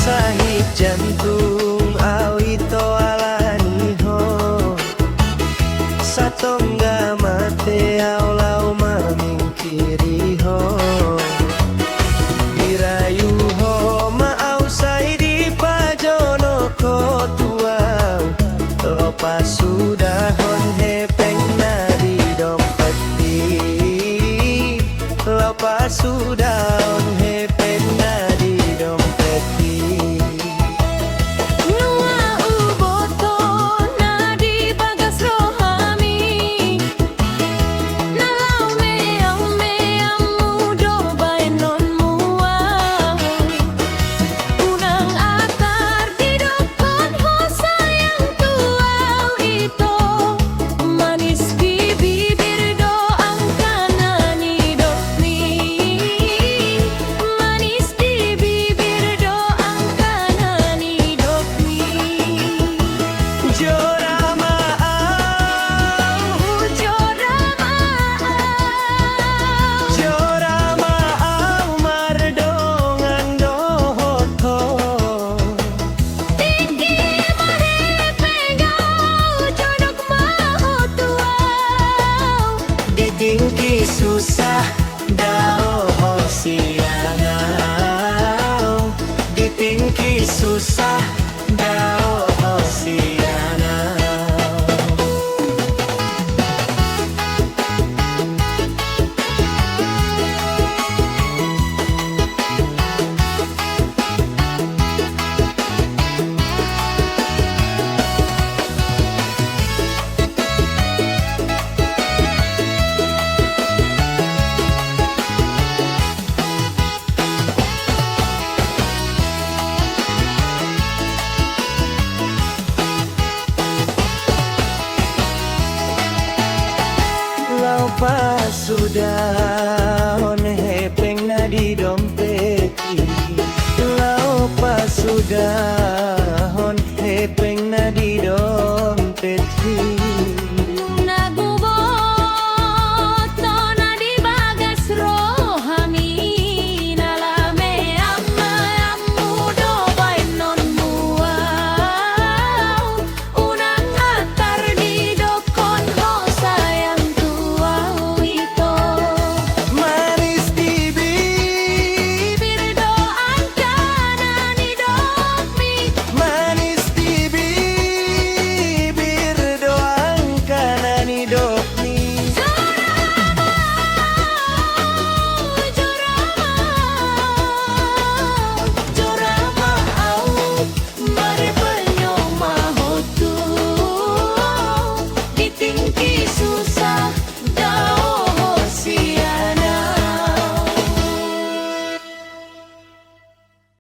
sahib jantung awito alaniho satongga mate aulau mamingkiriho dirayu ho mau saidi pajono kotuau lopa sudah hon hepeng nadi dompeti lopa sudah hon hepeng nadi dompeti. Tingki susah dao sianau ditingki susah dao sianau. Pas sudah on hepeng nadi dompeti lau pas sudah on hepeng nadi dompeti.